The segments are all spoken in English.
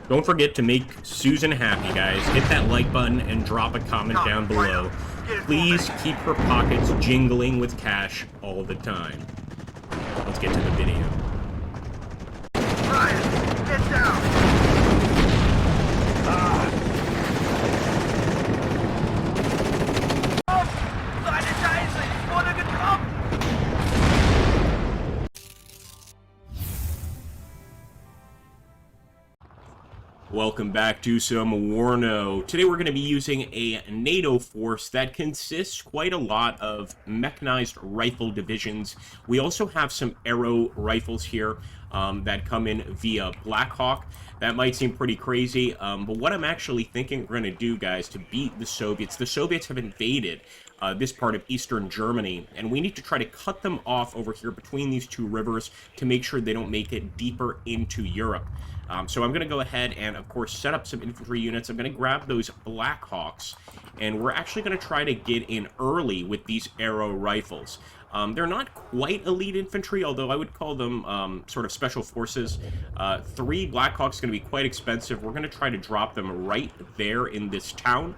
Don't forget to make Susan happy, guys. Hit that like button and drop a comment down below. Please keep her pockets jingling with cash all the time. Let's get to the video. Ryan, get down! Welcome back to some Warno. Today we're going to be using a NATO force that consists quite a lot of mechanized rifle divisions. We also have some arrow rifles here that come in via Blackhawk. That might seem pretty crazy, but what I'm actually thinking we're going to do, guys, to beat the Soviets have invaded this part of Eastern Germany, and we need to try to cut them off over here between these two rivers to make sure they don't make it deeper into Europe. So I'm going to go ahead and, of course, set up some infantry units. I'm going to grab those Blackhawks, and we're actually going to try to get in early with these arrow rifles. They're not quite elite infantry, although I would call them sort of special forces. 3 Blackhawks is going to be quite expensive. We're going to try to drop them right there in this town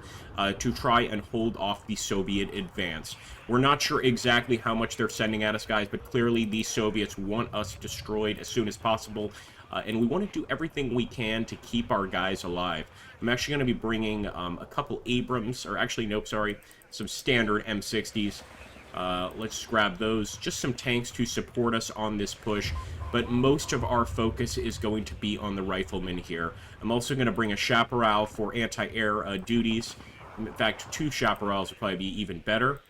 to try and hold off the Soviet advance. We're not sure exactly how much they're sending at us, guys, but clearly the Soviets want us destroyed as soon as possible. And we want to do everything we can to keep our guys alive. I'm actually going to be bringing a couple Abrams, or actually, nope, sorry, some standard M60s. Let's grab those. Just some tanks to support us on this push. But most of our focus is going to be on the riflemen here. I'm also going to bring a chaparral for anti-air duties. In fact, 2 chaparrals would probably be even better.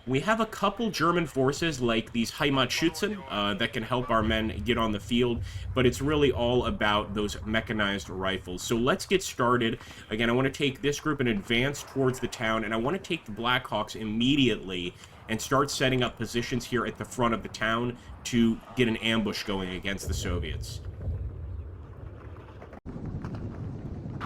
We have a couple German forces, like these Heimatschützen, that can help our men get on the field, but it's really all about those mechanized rifles. So let's get started. Again, I want to take this group and advance towards the town, and I want to take the Blackhawks immediately and start setting up positions here at the front of the town to get an ambush going against the Soviets.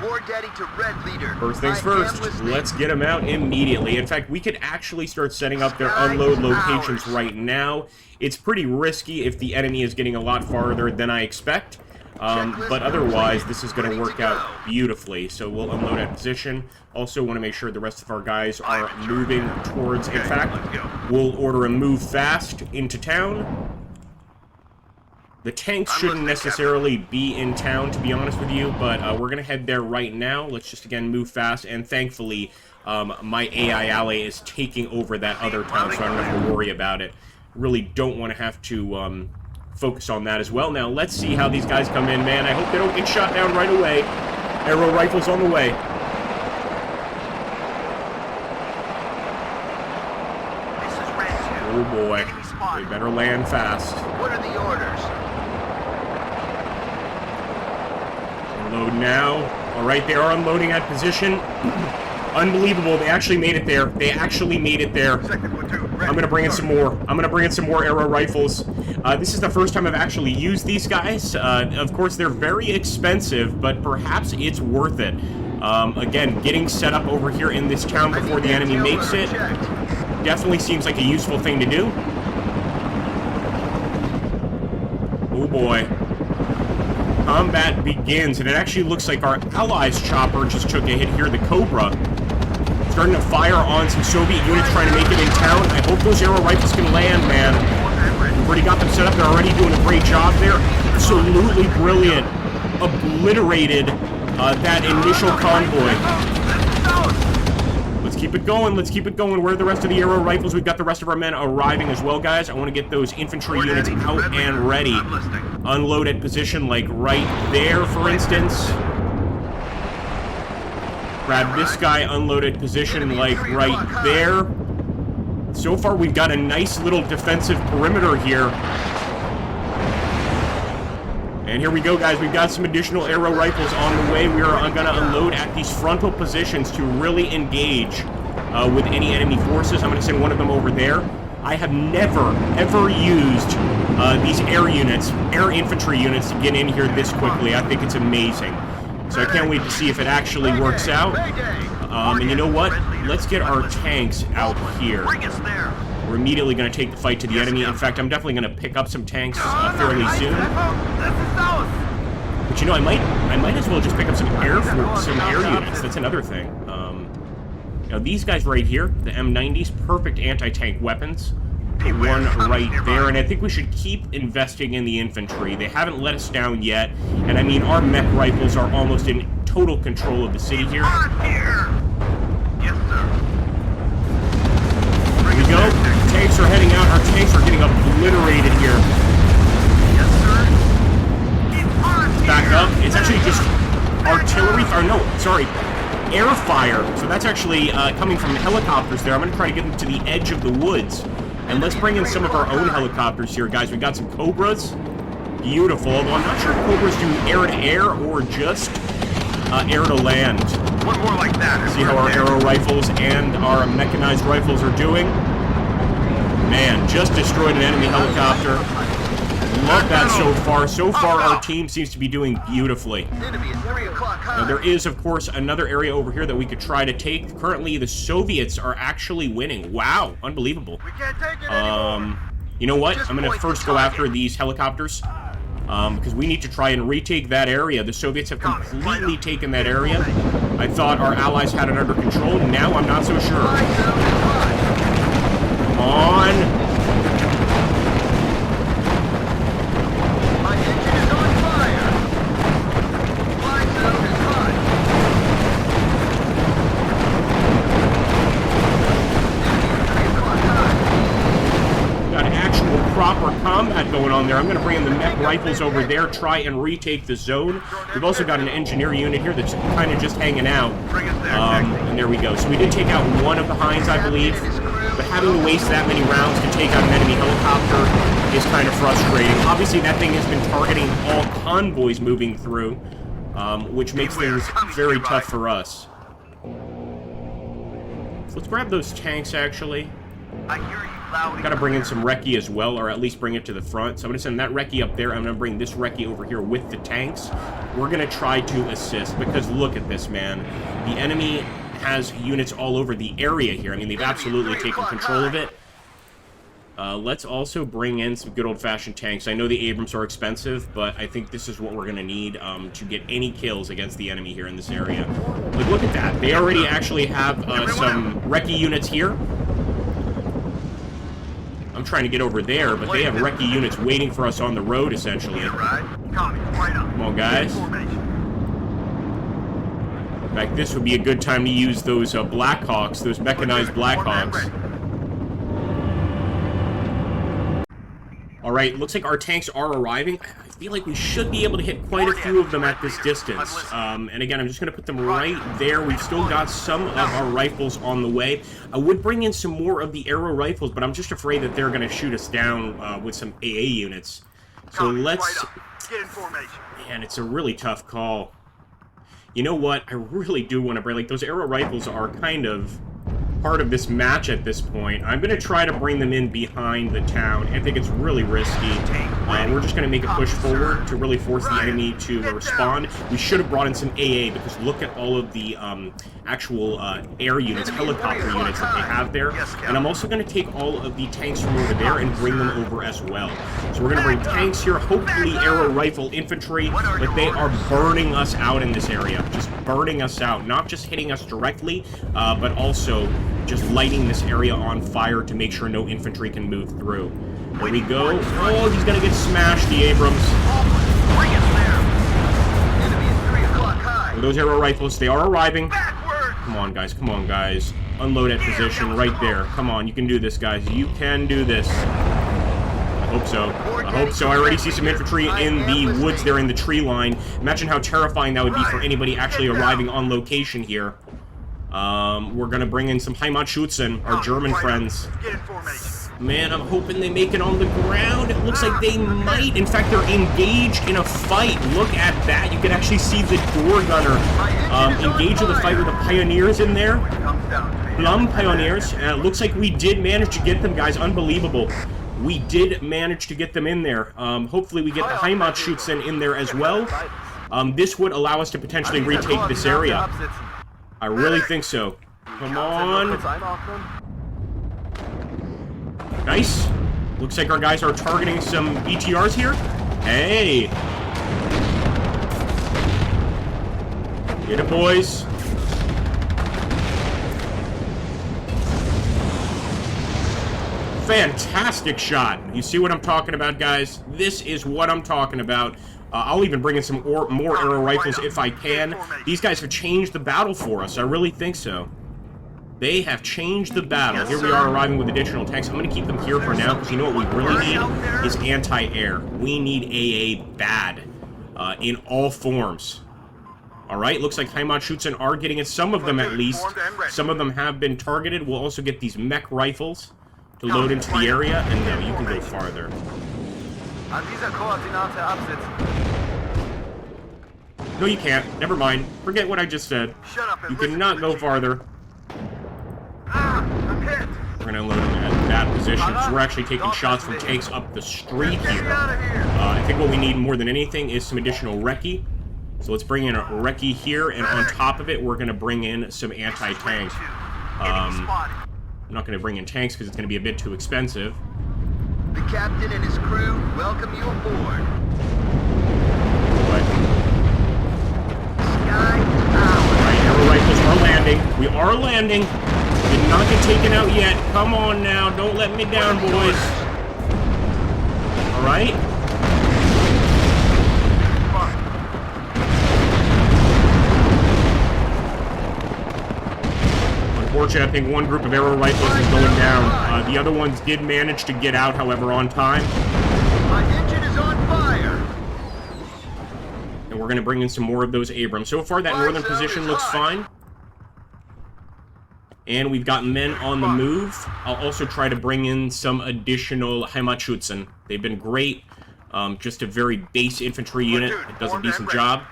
War daddy to red leader. First things first, let's get them out immediately. In fact, we could actually start setting up their unload locations right now. It's pretty risky if the enemy is getting a lot farther than I expect, but otherwise this is going to work out beautifully. So we'll unload at position. Also want to make sure the rest of our guys are moving towards, in fact, we'll order a move fast into town. The tanks shouldn't necessarily be in town, to be honest with you, but we're going to head there right now. Let's just, again, move fast, and thankfully, my AI ally is taking over that other town, so I don't have to worry about it. Really don't want to have to focus on that as well. Now, let's see how these guys come in, man. I hope they don't get shot down right away. Arrow rifles on the way. Oh, boy. We better land fast. What are the orders? Unload now. Alright, they are unloading at position. Unbelievable, they actually made it there. They actually made it there. I'm gonna bring in some more. I'm gonna bring in some more arrow rifles. This is the first time I've actually used these guys. Of course, they're very expensive, but perhaps it's worth it. Again, getting set up over here in this town before the enemy makes it definitely seems like a useful thing to do. Oh boy. Combat begins, and it actually looks like our allies' chopper just took a hit here, the Cobra. Starting to fire on some Soviet units trying to make it in town. I hope those arrow rifles can land, man. We've already got them set up. They're already doing a great job there. Absolutely brilliant. Obliterated that initial convoy. Let's keep it going. Let's keep it going. Where are the rest of the arrow rifles? We've got the rest of our men arriving as well, guys. I want to get those infantry units out and ready. Unload at position, like right there, for instance. Grab this guy, unload at position, like right there. So far, we've got a nice little defensive perimeter here. And here we go, guys. We've got some additional arrow rifles on the way. We are going to unload at these frontal positions to really engage with any enemy forces. I'm going to send one of them over there. I have never, ever used these air units, air infantry units, to get in here this quickly. I think it's amazing. So I can't wait to see if it actually works out. And you know what? Let's get our tanks out here. We're immediately going to take the fight to the enemy. In fact, I'm definitely going to pick up some tanks fairly soon. But you know, I might as well just pick up some air units. That's another thing. You know, these guys right here, the M90s, perfect anti-tank weapons. Put one right there, and I think we should keep investing in the infantry. They haven't let us down yet, and I mean, our mech rifles are almost in total control of the city here. Yes, sir. Here we go. Tanks are heading out. Our tanks are getting obliterated here. Yes, sir. It's on Back up. It's actually just artillery fire. No, sorry. Air fire. So that's actually coming from helicopters there. I'm going to try to get them to the edge of the woods. And let's bring in some of our own helicopters here, guys. We got some Cobras. Beautiful. Although I'm not sure if Cobras do air-to-air or just air-to-land. One more like that. See how our arrow rifles and our mechanized rifles are doing? Man, just destroyed an enemy helicopter. Love that so far. So far, our team seems to be doing beautifully. Enemy is 3 o'clock high. Now, there is, of course, another area over here that we could try to take. Currently, the Soviets are actually winning. Wow, unbelievable. We can't take it anymore. You know what? I'm going to first go after these helicopters. Because we need to try and retake that area. The Soviets have completely taken that area. I thought our allies had it under control. Now I'm not so sure. Come on. My engine is on fire. Fly zone is hot. Enemy 3 o'clock high. Got actual proper combat going on there. I'm going to bring in the mech rifles over there, try and retake the zone. We've also got an engineer unit here that's kind of just hanging out. And there we go. So we did take out one of the Hinds, I believe. But having to waste that many rounds to take out an enemy helicopter is kind of frustrating. Obviously, that thing has been targeting all convoys moving through, which makes things very tough for us. So let's grab those tanks, actually. I hear you loud and Gotta bring in some recce as well, or at least bring it to the front. So I'm gonna send that recce up there. I'm gonna bring this recce over here with the tanks. We're gonna try to assist, because look at this, man. The enemy has units all over the area here. I mean, they've absolutely taken control of it. Let's also bring in some good old-fashioned tanks. I know the Abrams are expensive, but I think this is what we're gonna need to get any kills against the enemy here in this area. Like, look at that. They already actually have some recce units here. I'm trying to get over there, but they have recce units waiting for us on the road, essentially. Come on, guys. In fact, this would be a good time to use those Blackhawks, those mechanized Blackhawks. Alright, looks like our tanks are arriving. I feel like we should be able to hit quite a few of them at this distance. And again, I'm just going to put them right there. We've still got some of our rifles on the way. I would bring in some more of the arrow rifles, but I'm just afraid that they're going to shoot us down with some AA units. So let's... Get in formation. Man, it's a really tough call. You know what? I really do want to bring... Like, those arrow rifles are kind of part of this match at this point. I'm going to try to bring them in behind the town. I think it's really risky. We're just going to make a push forward to really force the enemy to respond. We should have brought in some AA, because look at all of the actual air units, helicopter units that they have there. And I'm also going to take all of the tanks from over there and bring them over as well. So we're going to bring tanks here, hopefully arrow rifle infantry, but they are burning us out in this area. Just burning us out. Not just hitting us directly, but also just lighting this area on fire to make sure no infantry can move through. There we go. Oh, he's gonna get smashed, the Abrams. Bring it there. Enemy is 3 o'clock high. Those arrow rifles, they are arriving. Come on, guys. Come on, guys. Unload at position right there. Come on, you can do this, guys. You can do this. I hope so. I hope so. I already see some infantry in the woods there in the tree line. Imagine how terrifying that would be for anybody actually arriving on location here. We're gonna bring in some Heimatschützen, our German friends. Man, I'm hoping they make it on the ground. It looks like they might. In fact, they're engaged in a fight. Look at that. You can actually see the door gunner engage in the fight with the pioneers in there. Plum pioneers. Looks like we did manage to get them, guys. Unbelievable. We did manage to get them in there. Hopefully we get the Heimatschützen in there as well. This would allow us to potentially retake this area. I really think so. Come on. Nice. Looks like our guys are targeting some BTRs here. Hey. Get it, boys. Fantastic shot. You see what I'm talking about, guys? This is what I'm talking about. I'll even bring in some more arrow rifles if I can. These guys have changed the battle for us. I really think so. They have changed the battle. Here we are arriving with additional tanks. I'm going to keep them here for now because you know what we really need is anti-air. We need AA bad in all forms. All right, looks like Heimatschutzen are getting it. Some of them, at least. Some of them have been targeted. We'll also get these mech rifles to load into the area, and no, you can go farther. No, you can't. Never mind. Forget what I just said. You cannot go farther. We're going to load them at that position, because we're actually taking shots from tanks up the street here. I think what we need more than anything is some additional recce. So let's bring in a recce here, and on top of it, we're going to bring in some anti-tank. I'm not going to bring in tanks because it's going to be a bit too expensive. The captain and his crew welcome you aboard. But, Sky alright, arrow rifles are landing. We are landing. Did not get taken out yet. Come on now. Don't let me down, boys. Alright. Unfortunately, I think one group of arrow rifles is going down. The other ones did manage to get out, however, on time. My engine is on fire. And we're going to bring in some more of those Abrams. So far, that northern position looks fine. And we've got men on the move. I'll also try to bring in some additional Heimatschutzen. They've been great. Just a very base infantry unit. It does a decent job.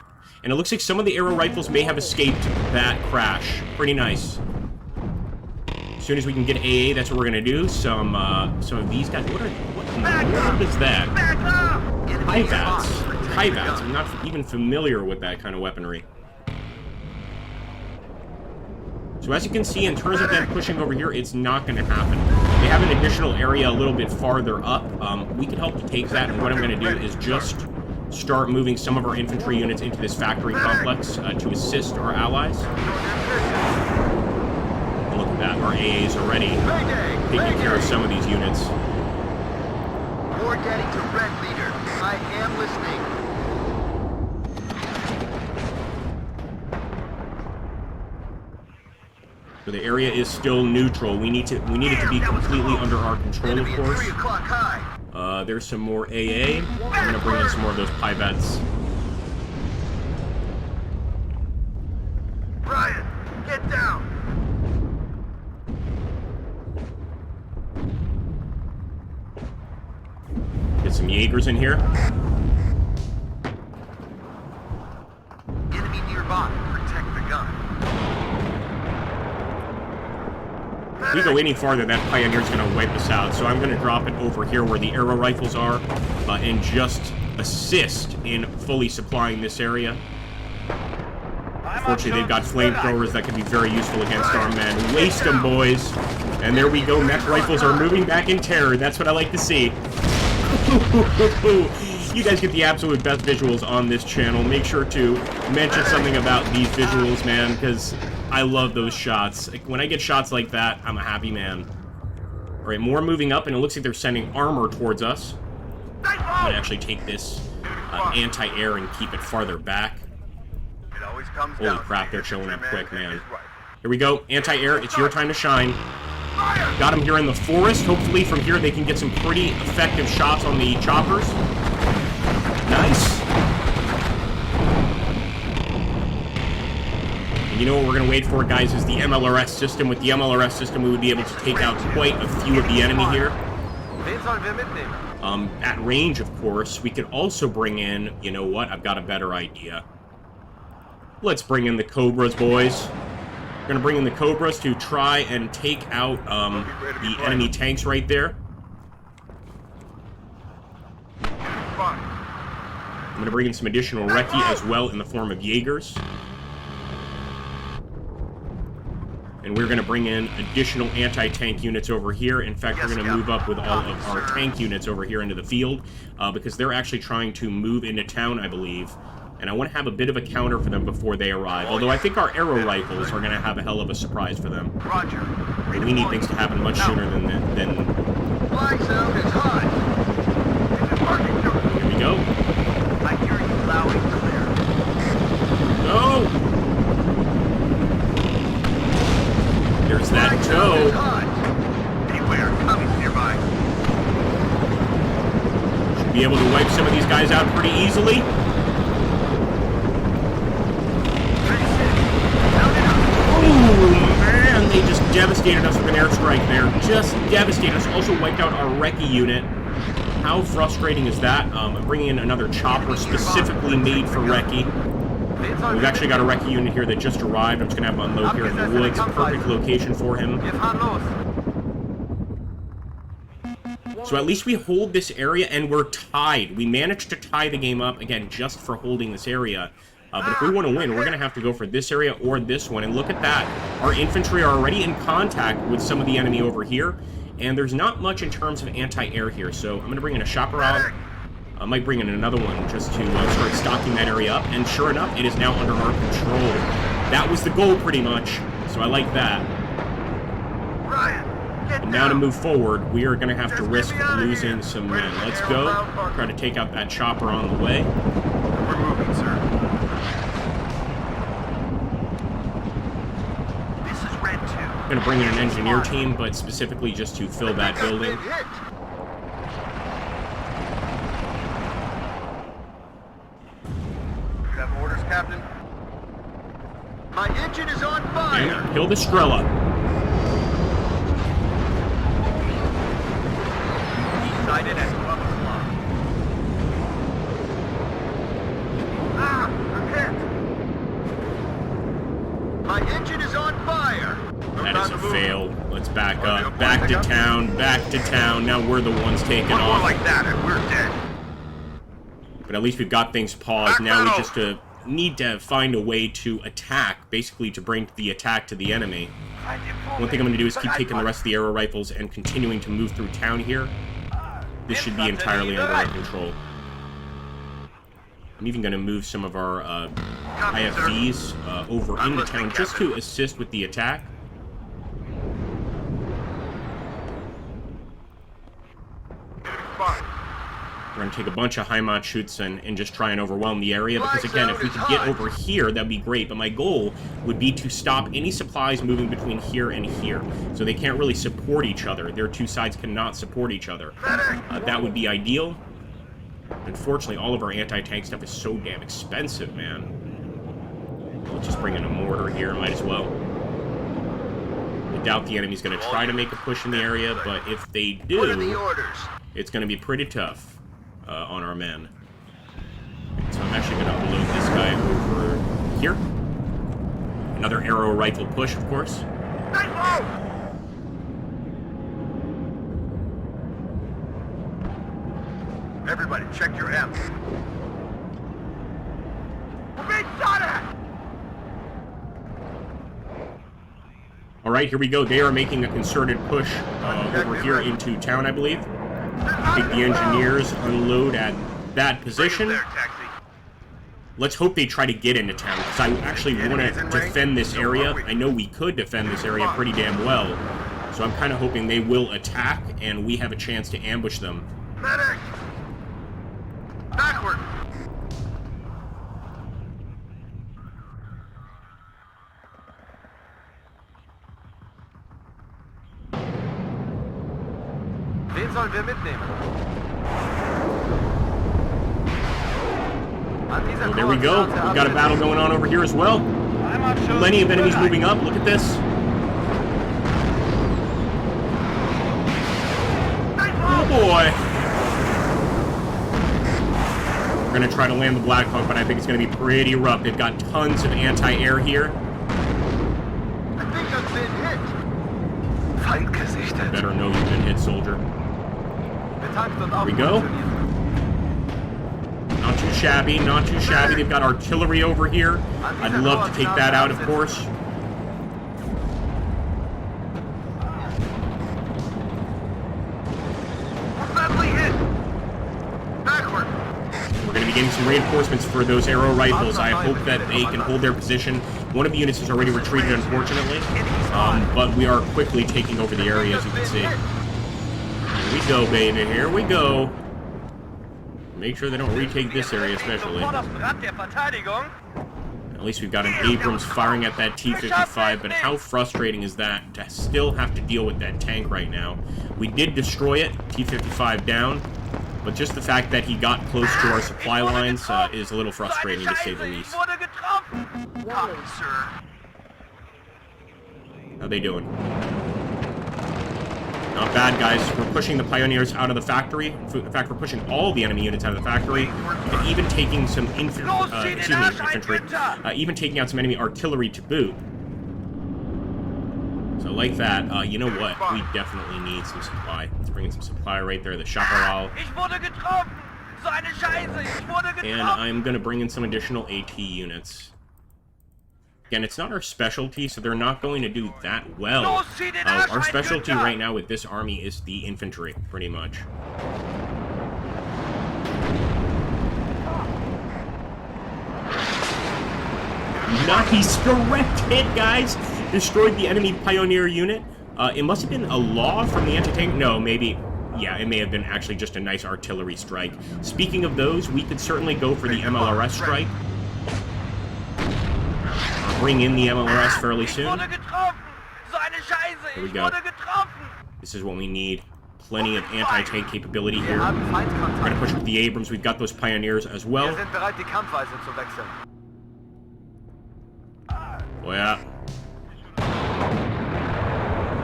And it looks like some of the arrow rifles may have escaped that crash. Pretty nice. As soon as we can get AA, that's what we're gonna do. Some of these guys. What in the world is that? Hivats. Hivats. I'm not even familiar with that kind of weaponry. So as you can see, in terms of them pushing over here, it's not going to happen. They have an additional area a little bit farther up. We can help to take that, and what I'm going to do is just start moving some of our infantry units into this factory complex to assist our allies. And look at that, our AA is already taking care of some of these units. War getting to Red Leader. I am listening. So the area is still neutral. We need it to be completely under our control, of course. There's some more AA. I'm gonna bring in some more of those pivettes. Ryan, get down. Get some Jaegers in here. Enemy nearby. Protect the gun. If we go any farther, that Pioneer's going to wipe us out. So I'm going to drop it over here where the arrow rifles are and just assist in fully supplying this area. Unfortunately, they've got flamethrowers that can be very useful against our men. Waste them, boys. And there we go. Mech rifles are moving back in terror. That's what I like to see. You guys get the absolute best visuals on this channel. Make sure to mention something about these visuals, man, because I love those shots. Like, when I get shots like that, I'm a happy man. Alright, more moving up, and it looks like they're sending armor towards us. I'm going to actually take this anti-air and keep it farther back. Holy crap, they're showing up quick, man. Here we go, anti-air, it's your time to shine. Got them here in the forest. Hopefully from here they can get some pretty effective shots on the choppers. Nice. And you know what we're going to wait for, guys, is the MLRS system. With the MLRS system, we would be able to take out quite a few of the enemy here. At range, of course. We could also bring in, you know what, I've got a better idea. Let's bring in the Cobras, boys. We're going to bring in the Cobras to try and take out the enemy tanks right there. I'm going to bring in some additional recce as well in the form of Jaegers. And we're going to bring in additional anti-tank units over here. In fact, we're going to move up with all of our tank units over here into the field because they're actually trying to move into town, I believe. And I want to have a bit of a counter for them before they arrive. Although I think our arrow rifles are going to have a hell of a surprise for them. Roger. We need things to happen much sooner than... Fly zone is hot. Here we go. I hear you loud and clear. Go! There's that tow. Beware, coming nearby. Should be able to wipe some of these guys out pretty easily. Oh man, they just devastated us with an airstrike there. Just devastated us. Also wiped out our recce unit. How frustrating is that? I'm bringing in another chopper specifically made for recce. We've actually got a recce unit here that just arrived. I'm just going to have him unload here in the woods. Perfect location for him. So at least we hold this area, and we're tied. We managed to tie the game up, again, just for holding this area. But if we want to win, we're going to have to go for this area or this one. And look at that. Our infantry are already in contact with some of the enemy over here. And there's not much in terms of anti-air here. So I'm going to bring in a chopper out. I might bring in another one just to start stocking that area up. And sure enough, it is now under our control. That was the goal, pretty much. So I like that. And now to move forward, we are going to have to risk losing some men. Let's go. Try to take out that chopper on the way. We're moving, sir. This is Red 2. I'm going to bring in an engineer team, but specifically just to fill that building. Orders, Captain. My engine is on fire. And kill the Strela. Sighted at 12 o'clock. Ah, I'm hit. My engine is on fire. That is a fail. Let's back up. Back to town. Back to town. Now we're the ones taking One more off. like that and we're dead. But at least we've got things paused. Now we just need to find a way to attack, basically to bring the attack to the enemy. One thing I'm going to do is keep taking the rest of the arrow rifles and continuing to move through town here. This should be entirely under our control. I'm even going to move some of our IFVs over into town just to assist with the attack. We're going to take a bunch of Heimat shoots and just try and overwhelm the area, because again, if we could get over here, that'd be great, but my goal would be to stop any supplies moving between here and here, so they can't really support each other. Their two sides cannot support each other. That would be ideal. Unfortunately, all of our anti-tank stuff is so damn expensive, man. Let's just bring in a mortar here, might as well. I doubt the enemy's going to try to make a push in the area, but if they do, it's going to be pretty tough. On our men. So I'm actually going to unload this guy over here. Another arrow rifle push, of course. Everybody, check your M. We're being shot at! All right, here we go. They are making a concerted push over here into town, I believe. I think the engineers unload at that position. Let's hope they try to get into town, because I actually want to defend this area. I know we could defend this area pretty damn well. So I'm kind of hoping they will attack, and we have a chance to ambush them. Medic! Backward! Wen sollen wir mitnehmen? Oh, there we go. We've got a battle going on over here as well. Plenty of enemies moving up. Look at this. Oh boy. We're going to try to land the Black Hawk, but I think it's going to be pretty rough. They've got tons of anti-air here. I think I've been hit. Feindgesichtet. Better know you've been hit, soldier. Here we go. Not too shabby, not too shabby. They've got artillery over here. I'd love to take that out, of course. Badly hit. Backward. We're going to be getting some reinforcements for those arrow rifles. I hope that they can hold their position. One of the units has already retreated, unfortunately, but we are quickly taking over the area, as you can see. Here we go, baby. Here we go. Make sure they don't retake this area, especially. At least we've got an Abrams firing at that T-55, but how frustrating is that to still have to deal with that tank right now? We did destroy it, T-55 down, but just the fact that he got close to our supply lines is a little frustrating, to say the least. How they doing? Not bad, guys. We're pushing the Pioneers out of the factory. In fact, we're pushing all the enemy units out of the factory, and even taking some infantry, even taking out some enemy artillery to boot. So like that, you know what? We definitely need some supply. Let's bring in some supply right there, the Chaparral. And I'm going to bring in some additional AT units. Again, it's not our specialty, so they're not going to do that well. Our specialty right now with this army is the infantry, pretty much. Nice, direct hit, guys! Destroyed the enemy Pioneer unit. It must have been a law from the anti-tank. No, maybe. Yeah, it may have been actually just a nice artillery strike. Speaking of those, we could certainly go for the MLRS strike. Bring in the MLRS fairly soon. Here we go. This is what we need. Plenty of anti-tank capability here. We're going to push with the Abrams. We've got those Pioneers as well. Oh yeah.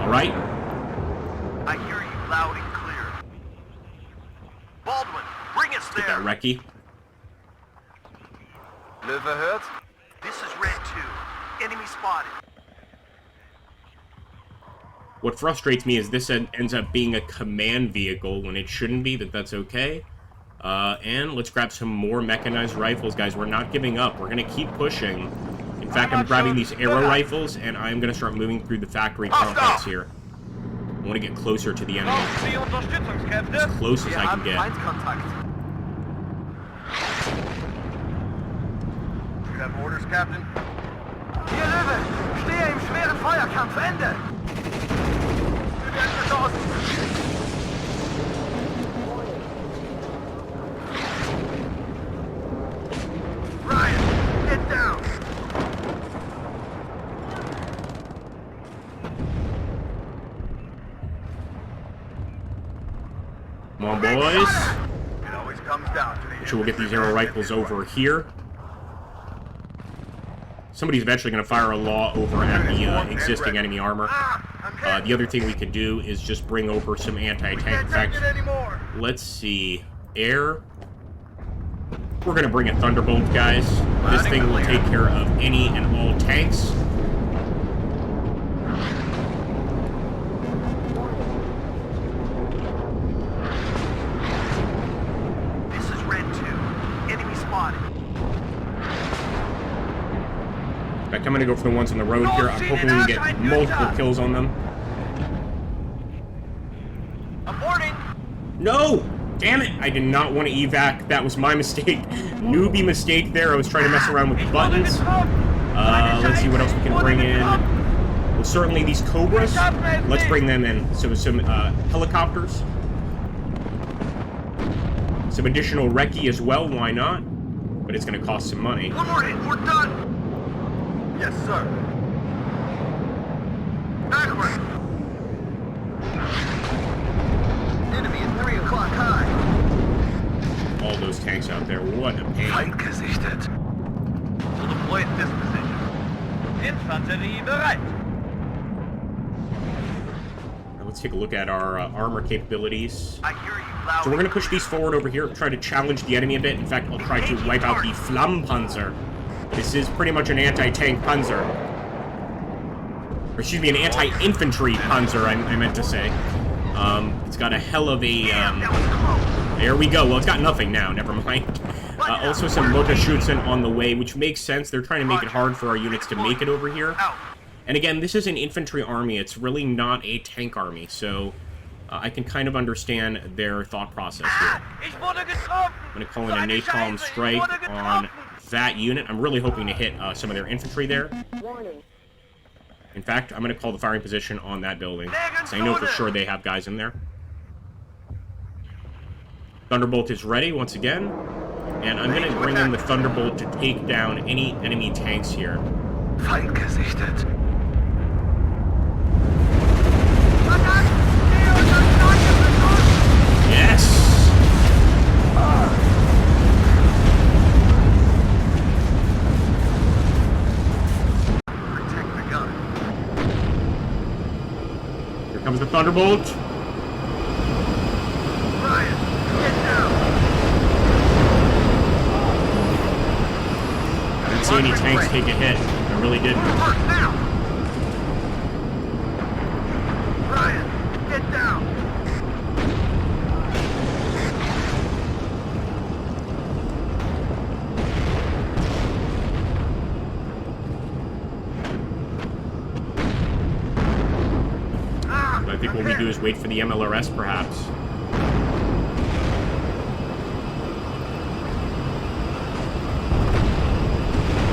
Alright. I hear you loud and clear. Baldwin, bring us there. Get that recce. Löwe hört? This is Red 2. Enemy spotted. What frustrates me is this ends up being a command vehicle when it shouldn't be, that's okay. And let's grab some more mechanized rifles, guys. We're not giving up. We're going to keep pushing. In fact, I'm grabbing these arrow rifles, and I'm going to start moving through the factory complex here. I want to get closer to the enemy. As close as I can get. You have orders, Captain? Hier, Löwe! Stehe im schweren Feuerkampf! Ende! Ryan, get down! Come on, boys. It always comes down to the Make sure we'll get these arrow rifles over here. Somebody's eventually going to fire a law over at the existing enemy armor. The other thing we could do is just bring over some anti-tank. In fact, let's see. Air. We're going to bring a Thunderbolt, guys. This thing will take care of any and all tanks. This is Red 2. Enemy spotted. In fact, I'm going to go for the ones on the road here. I'm hoping we can get multiple kills on them. Aborting! No! Damn it! I did not want to evac. That was my mistake. Newbie mistake there. I was trying to mess around with the buttons. Let's see what else we can bring in. Well, certainly these Cobras. Let's bring them in. So some helicopters. Some additional recce as well. Why not? But it's going to cost some money. One more hit, we're done! Yes, sir. Backward! Enemy at 3 o'clock high. All those tanks out there. What a pain. Feind gesichtet. We'll deploy at this position. Infanterie bereit. Now let's take a look at our armor capabilities. I hear you loud. So we're going to push these forward over here, try to challenge the enemy a bit. In fact, I'll try to wipe out the Flammpanzer. This is pretty much an anti-tank Panzer. Or excuse me, an anti-infantry Panzer, I meant to say. It's got a hell of a... there we go. Well, it's got nothing now. Never mind. Also some Motorschützen on the way, which makes sense. They're trying to make it hard for our units to make it over here. And again, this is an infantry army. It's really not a tank army. So I can kind of understand their thought process here. Ich wurde getroffen! I'm going to call in a napalm strike on that unit. I'm really hoping to hit some of their infantry there. In fact, I'm going to call the firing position on that building, because I know for sure they have guys in there. Thunderbolt is ready once again, and I'm going to bring in the Thunderbolt to take down any enemy tanks here. Feind gesichtet. Yes! Protect the gun. Here comes the Thunderbolt. Ryan, get down. I didn't see any tanks take a hit. I really didn't. Work now. Ryan, get down. I think what we do is wait for the MLRS, perhaps.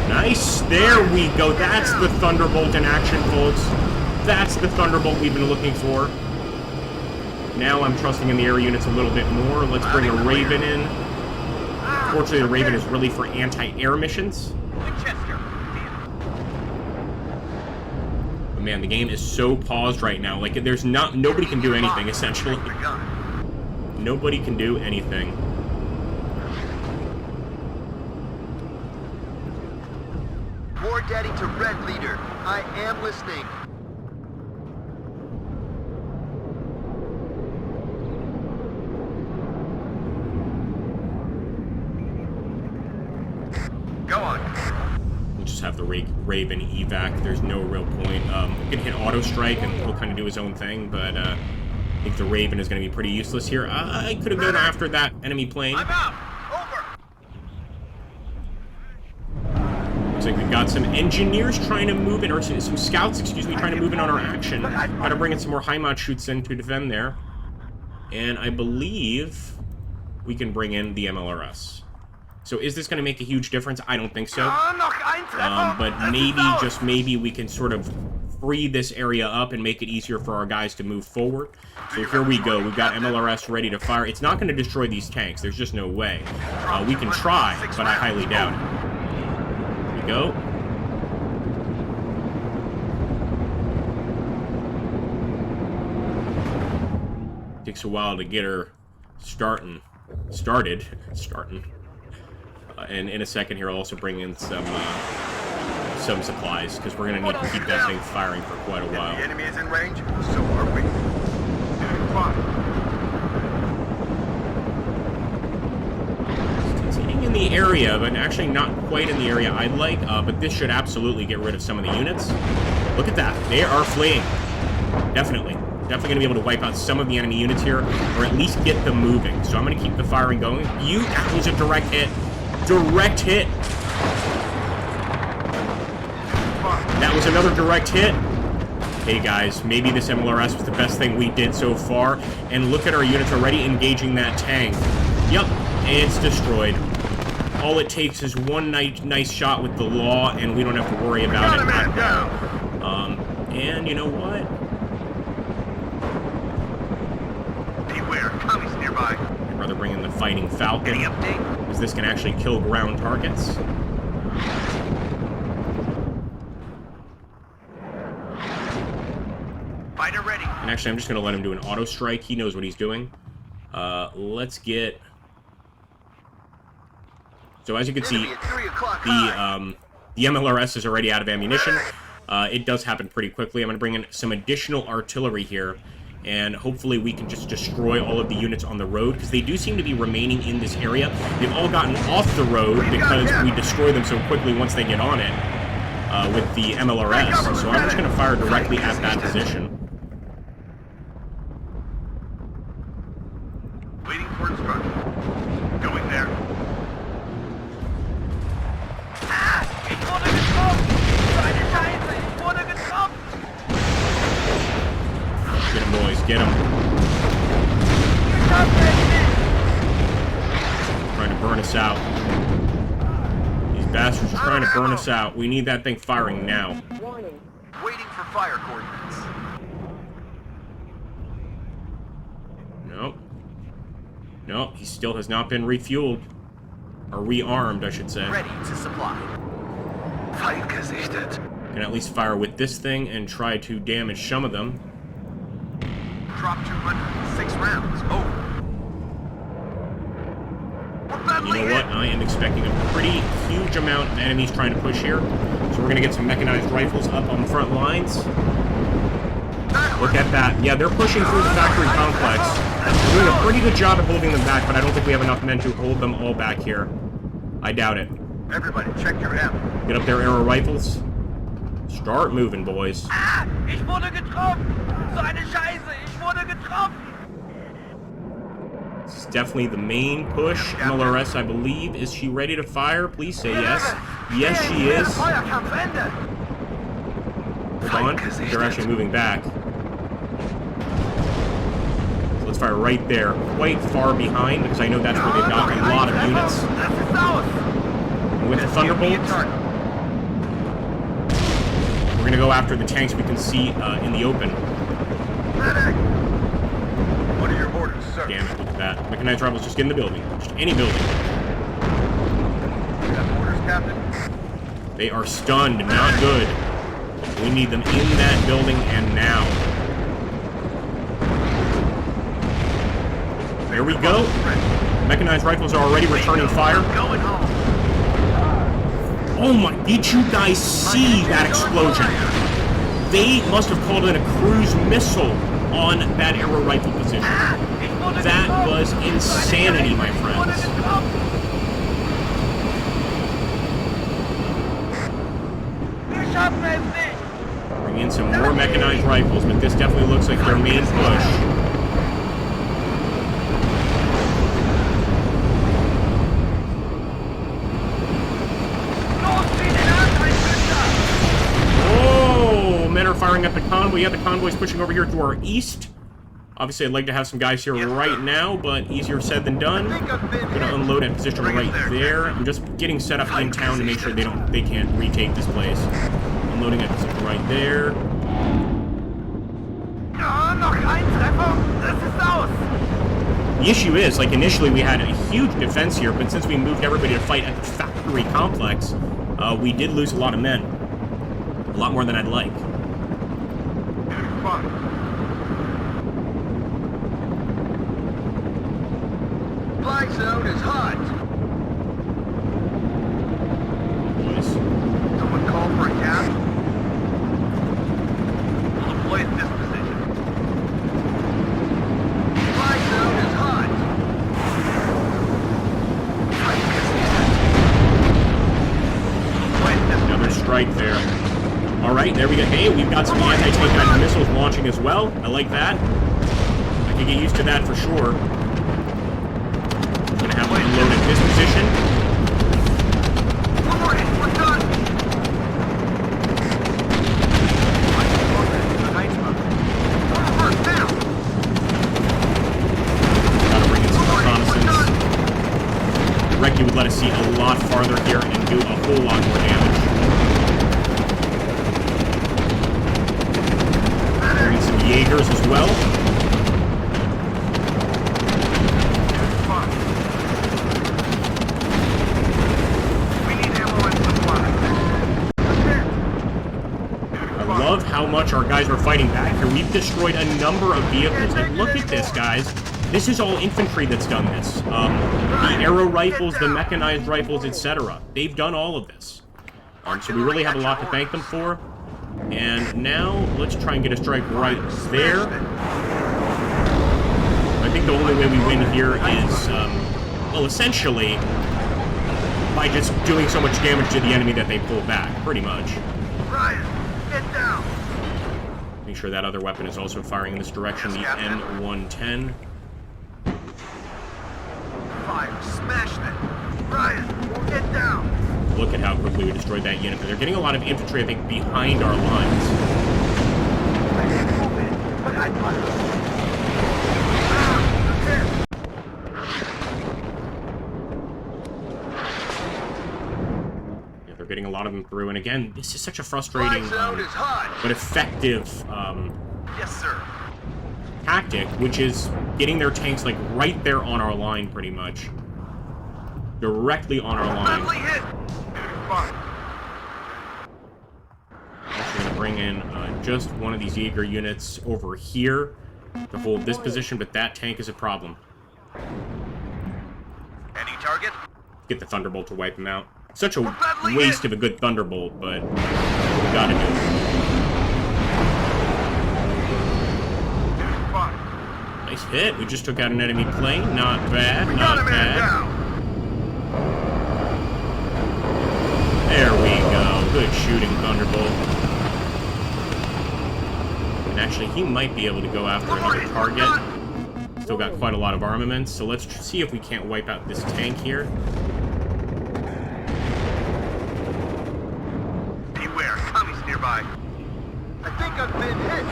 Nice! There we go! That's the Thunderbolt in action, folks. That's the Thunderbolt we've been looking for. Now I'm trusting in the air units a little bit more. Let's bring a Raven in. Fortunately, the Raven is really for anti-air missions. But man, the game is so paused right now. Like, there's nobody can do anything, essentially. Nobody can do anything. War Daddy to Red Leader. I am listening. Go on. We'll just have the Raven evac. There's no real point. We can hit auto strike and he'll kind of do his own thing, but I think the Raven is going to be pretty useless here. I could have gone after that enemy plane. I'm out. Over. Looks like we've got some engineers trying to move in, or some scouts, excuse me, trying to move in on our action. Got to bring in some more Heimat shoots in to defend there. And I believe we can bring in the MLRS. So is this going to make a huge difference? I don't think so. But maybe, just maybe, we can sort of free this area up and make it easier for our guys to move forward. So here we go. We've got MLRS ready to fire. It's not going to destroy these tanks. There's just no way. We can try, but I highly doubt it. Here we go. Takes a while to get her started. And in a second here, I'll also bring in some supplies, because we're going to need to keep that thing firing for quite a while. The enemy is in range, so are we. It's hitting in the area, but actually not quite in the area I'd like, but this should absolutely get rid of some of the units. Look at that. They are fleeing. Definitely. Definitely going to be able to wipe out some of the enemy units here, or at least get them moving. So I'm going to keep the firing going. That was a direct hit. Direct hit. That was another direct hit. Hey guys, maybe this MLRS was the best thing we did so far. And look at our units already engaging that tank. Yep, it's destroyed. All it takes is one nice shot with the law, and we don't have to worry about it at all. And you know what? Beware, commies nearby. I'd rather bring in the Fighting Falcon. Any update? Because this can actually kill ground targets. Fighter ready. And actually, I'm just going to let him do an auto strike. He knows what he's doing. Let's get... So as you can see, the MLRS is already out of ammunition. It does happen pretty quickly. I'm going to bring in some additional artillery here, and hopefully we can just destroy all of the units on the road, because they do seem to be remaining in this area. They've all gotten off the road because we destroy them so quickly once they get on it with the MLRS. So I'm just going to fire directly at that position. Waiting for instruction. Going there. Ich wurde getroffen! Meine Scheiße, ich wurde getroffen! Get him, boys, get him. Trying to burn us out. These bastards are trying to burn us out. We need that thing firing now. Warning. Waiting for fire coordinates. Nope. Nope, he still has not been refueled. Or rearmed, I should say. Ready to supply. Feind gesichtet. Can at least fire with this thing and try to damage some of them. Drop 200. 6 rounds. Over. You know what? I am expecting a pretty huge amount of enemies trying to push here. So we're going to get some mechanized rifles up on the front lines. Look at that. Yeah, they're pushing through the factory complex. We're doing a pretty good job at holding them back, but I don't think we have enough men to hold them all back here. I doubt it. Everybody, check your M. Get up there, arrow rifles. Start moving, boys. Ah! Ich wurde getroffen! So eine Scheiße! Ich wurde getroffen! This is definitely the main push. MLRS, I believe. Is she ready to fire? Please say yes. Yes, she is. Hold on. They're actually moving back. So let's fire right there. Quite far behind, because I know that's where they've got a lot of units. And with the Thunderbolt, we're going to go after the tanks we can see in the open. What are your orders, sir? Damn it, look at that. Mechanized rifles, just get in the building. Just any building. You have orders, Captain? They are stunned. Not good. We need them in that building and now. There we go. Mechanized rifles are already returning fire. Going home. Oh my, did you guys see that explosion? They must have called in a cruise missile on that arrow rifle position. That was insanity, my friends. Bring in some more mechanized rifles, but this definitely looks like their main push. Oh, men are firing at the convoy. Yeah, the convoy's pushing over here to our east. Obviously, I'd like to have some guys here right now, but easier said than done. I'm gonna unload at position right there. I'm just getting set up in town to make sure they can't retake this place. Unloading at position right there. The issue is, like, initially we had a huge defense here, but since we moved everybody to fight at the factory complex, we did lose a lot of men. A lot more than I'd like. Fly zone is hot. Boys. Someone call for a cab? We'll deploy at this position. Fly zone is hot. Another strike there. Alright, there we go. Hey, we've got some anti-tank guided missiles launching as well. I like that. I can get used to that for sure. Gonna have them unload at this position. One more hit, we're done. Gotta bring in some reconnaissance. Recce would let us see a lot farther here and do a whole lot more damage. Bring in some Jaegers as well. How much our guys are fighting back here. We've destroyed a number of vehicles. Like, look at this, guys. This is all infantry that's done this. The arrow rifles, the mechanized rifles, etc. They've done all of this. So we really have a lot to thank them for. And now, let's try and get a strike right there. I think the only way we win here is, well, essentially, by just doing so much damage to the enemy that they pull back, pretty much. Ryan, get down. Make sure that other weapon is also firing in this direction, the M110. Fire, smash that. Ryan, get down. Look at how quickly we destroyed that unit. They're getting a lot of infantry, I think, behind our lines. lot of them through. And again, this is such a frustrating Zone is hot. but effective Yes, sir. tactic, which is getting their tanks like right there on our line, pretty much. Directly on our line. Friendly hit. Fine. Actually going to bring in just one of these Jaeger units over here to hold this position, but that tank is a problem. Any target? Get the Thunderbolt to wipe him out. Such a waste of a good Thunderbolt, but we gotta do it. Fine. Nice hit. We just took out an enemy plane. Not bad, We got not a man bad. down. There we go. Good shooting, Thunderbolt. And actually, he might be able to go after another target. Still got quite a lot of armaments, so let's see if we can't wipe out this tank here. Beware, commies nearby. I think I've been hit.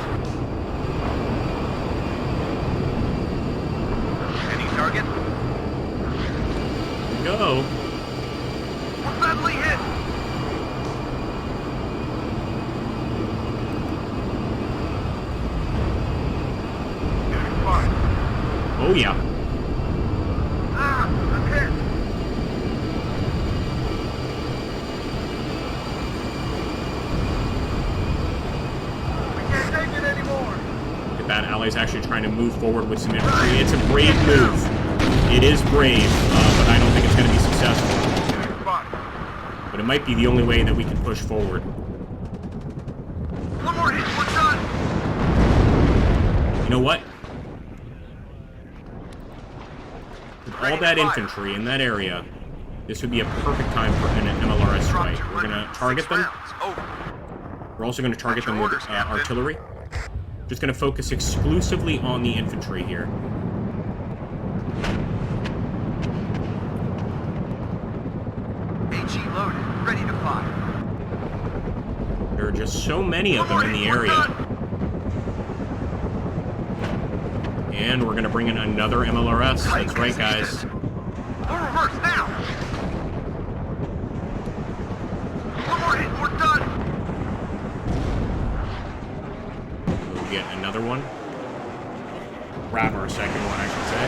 Any target? Go. We're badly hit. Fine. Oh, yeah. I'm hit. We can't take it anymore. Look at that. Allies actually trying to move forward with some infantry. It's a brave move. It is brave, but I don't think it's going to be successful. Fine. But it might be the only way that we can push forward. One more hit, we're done. You know what? With all that infantry in that area, this would be a perfect time for an MLRS strike. We're going to target them. We're also going to target them with artillery. Just going to focus exclusively on the infantry here. HE loaded, ready to fire. There are just so many of them in the area. And we're going to bring in another MLRS. That's right, guys. We'll reverse now. One more hit, we're done. We'll get another one. Grab our second one, I should say.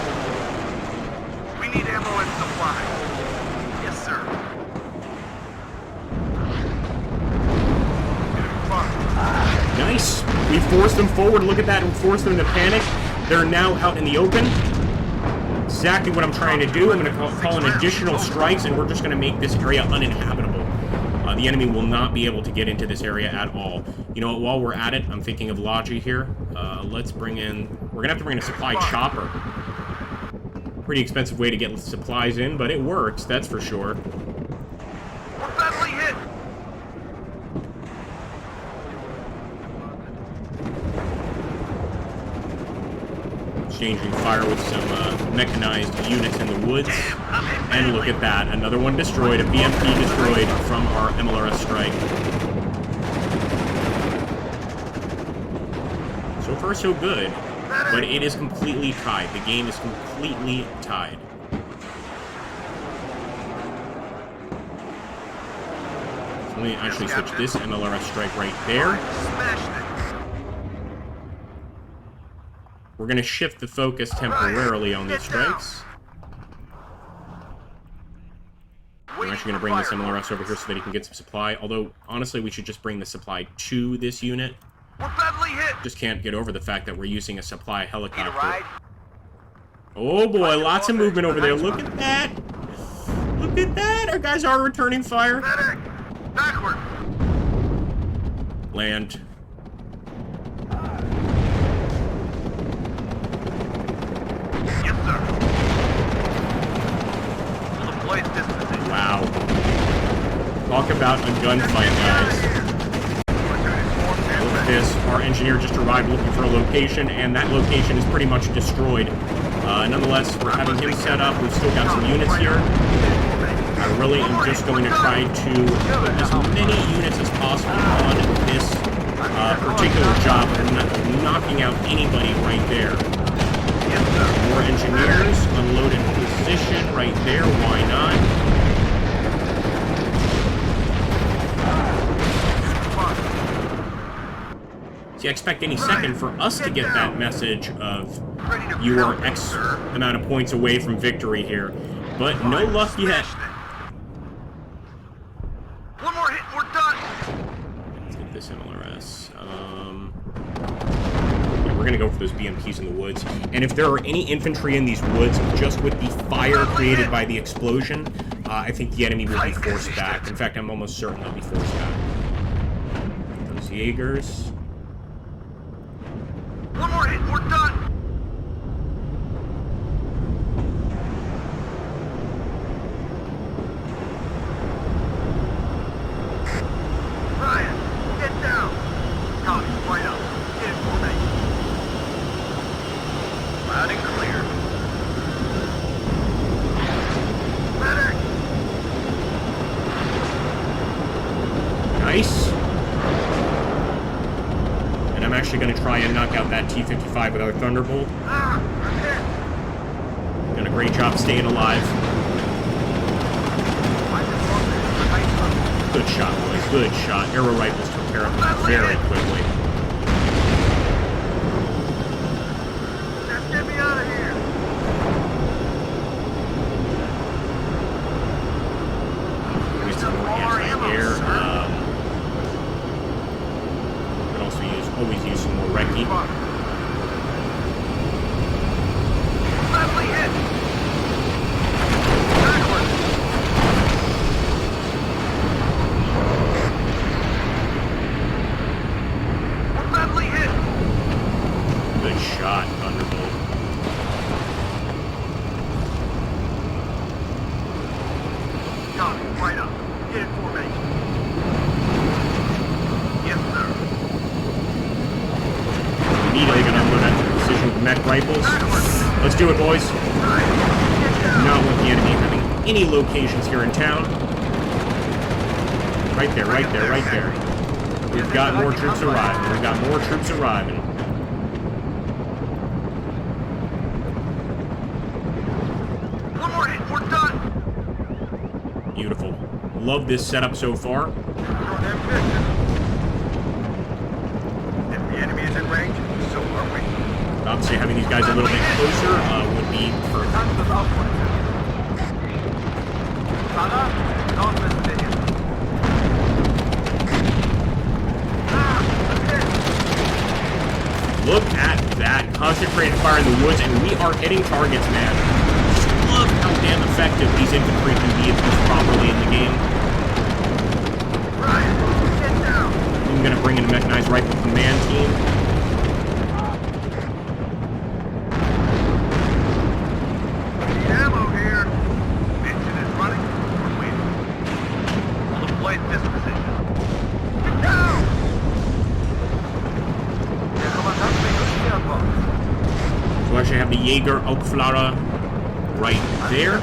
We need ammo and supply. Yes, sir. Nice. We forced them forward. Look at that. We forced them to panic. They're now out in the open. Exactly what I'm trying to do. I'm going to call in additional strikes, and we're just going to make this area uninhabitable. The enemy will not be able to get into this area at all. You know what? While we're at it, I'm thinking of Logi here. Let's bring in... We're going to have to bring in a supply chopper. Pretty expensive way to get supplies in, but it works, that's for sure. We're badly hit. Exchanging fire with some mechanized units in the woods. And look at that, another one destroyed, a BMP destroyed from our MLRS strike. So far, so good, but it is completely tied. The game is completely tied. So let me actually switch this MLRS strike right there. Smashed it. We're going to shift the focus temporarily on these strikes. I'm actually going to bring this MLRS over here so that he can get some supply. Although, honestly, we should just bring the supply to this unit. We're badly hit. Just can't get over the fact that we're using a supply Need a helicopter. ride? Oh boy, lots of movement over there. Look at that. Look at that. Our guys are returning fire. Medic! Backward! Land. Yes, sir. We'll deploy at this position. Wow. Talk about a gunfight, guys. Look at this. Our engineer just arrived looking for a location, and that location is pretty much destroyed. Nonetheless, we're having him set up. We've still got some units here. I really am just going to try to put as many units as possible on this particular job and not knocking out anybody right there. More engineers, unloaded position right there, why not? See, I expect any second for us to get that message of you are X amount of points away from victory here. But no luck yet. One more hit, we're done. Let's get this MLRS. Yeah, we're gonna go for those BMPs in the woods. And if there are any infantry in these woods, just with the fire created by the explosion, I think the enemy will be forced back. In fact, I'm almost certain they'll be forced back. Those Jaegers. One more hit, we're done. Ryan, get down. Copy, right up. Get in formation. Loud and clear. Medic! Nice. And I'm actually going to try and knock out that T-55 with our Thunderbolt. I'm hit. Done a great job staying alive. Good shot, boys. Good shot. Arrow rifles took care of him very quickly. Just get me out of here. Use some more anti-air. Could also always use some more recce. Badly hit. Backwards. We're badly hit. Good shot, Thunderbolt. Copy, right up. Get in formation. Yes, sir. Immediately gonna unload that precision mech rifles. Let's do it, boys. Ryan, get down. Not want the enemy having any locations here in town. Right there, right there, right there. We've got more troops arriving. We've got more troops arriving. One more hit, we're done. Beautiful. Love this setup so far. Don't ambition. If the enemy is in range, so are we. Obviously, having these guys a little bit closer would be perfect. Look at that. Concentrated fire in the woods, and we are hitting targets, man. Just love how damn effective these infantry can be if used properly in the game. Ryan, get down. I'm going to bring in a mechanized rifle command team. Need ammo here. Engine is running. We're waiting. We'll deploy at this position. Get down! So I actually have the Jaeger Aufklauer right there.